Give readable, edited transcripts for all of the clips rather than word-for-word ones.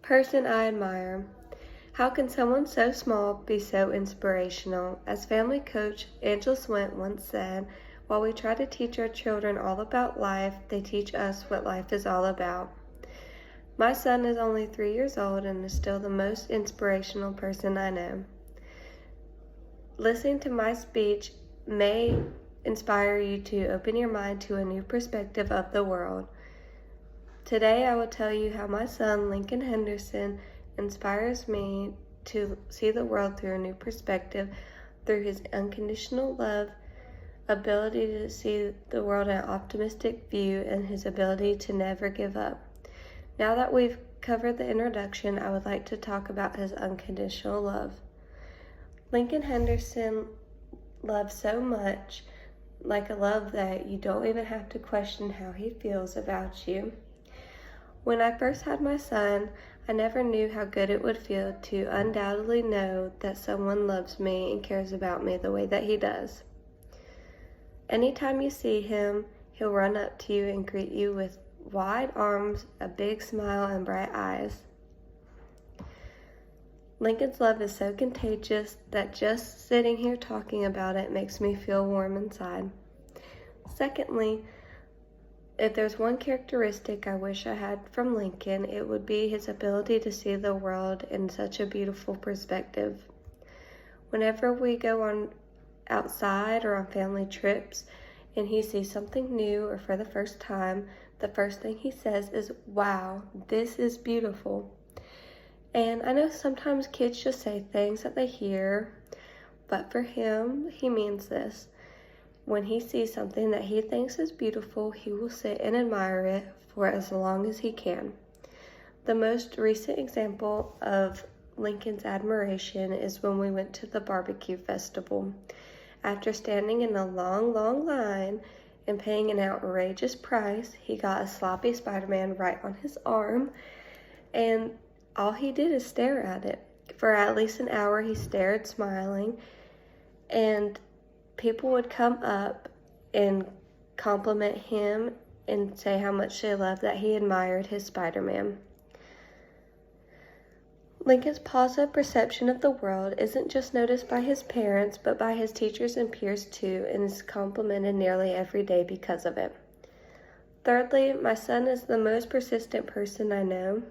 Person I admire. How can someone so small be so inspirational? As family coach Angela Swint once said, while we try to teach our children all about life, they teach us what life is all about. My son is only 3 years old and is still the most inspirational person I know. Listening to my speech may inspire you to open your mind to a new perspective of the world. Today I will tell you how my son, Lincoln Henderson, inspires me to see the world through a new perspective through his unconditional love, ability to see the world in an optimistic view, and his ability to never give up. Now that we've covered the introduction, I would like to talk about his unconditional love. Lincoln Henderson loves so much, like a love that you don't even have to question how he feels about you. When I first had my son, I never knew how good it would feel to undoubtedly know that someone loves me and cares about me the way that he does. Anytime you see him, he'll run up to you and greet you with wide arms, a big smile, and bright eyes. Lincoln's love is so contagious that just sitting here talking about it makes me feel warm inside. Secondly, if there's one characteristic I wish I had from Lincoln, it would be his ability to see the world in such a beautiful perspective. Whenever we go on outside or on family trips and he sees something new or for the first time, the first thing he says is, "Wow, this is beautiful." And I know sometimes kids just say things that they hear, but for him, he means this. When he sees something that he thinks is beautiful, he will sit and admire it for as long as he can. The most recent example of Lincoln's admiration is when we went to the barbecue festival. After standing in a long line and paying an outrageous price, he got a sloppy Spider-Man right on his arm, and all he did is stare at it. For at least an hour, he stared, smiling, and people would come up and compliment him and say how much they loved that he admired his Spider-Man. Lincoln's positive perception of the world isn't just noticed by his parents, but by his teachers and peers too, and is complimented nearly every day because of it. Thirdly, my son is the most persistent person I know.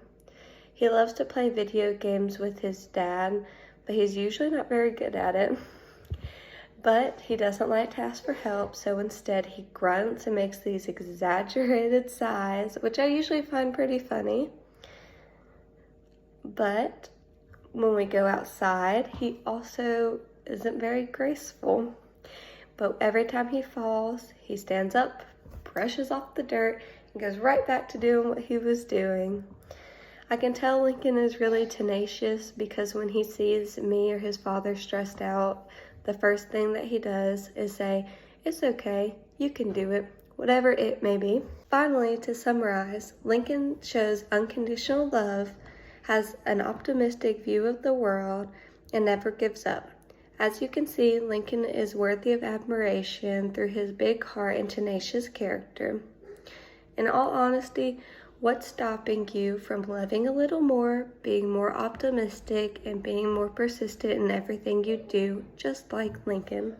He loves to play video games with his dad, but he's usually not very good at it. But he doesn't like to ask for help, so instead he grunts and makes these exaggerated sighs, which I usually find pretty funny. But when we go outside, he also isn't very graceful. But every time he falls, he stands up, brushes off the dirt, and goes right back to doing what he was doing. I can tell Lincoln is really tenacious because when he sees me or his father stressed out, the first thing that he does is say, "It's okay, you can do it," whatever it may be. Finally, to summarize, Lincoln shows unconditional love, has an optimistic view of the world, and never gives up. As you can see, Lincoln is worthy of admiration through his big heart and tenacious character. In all honesty, what's stopping you from loving a little more, being more optimistic, and being more persistent in everything you do, just like Lincoln?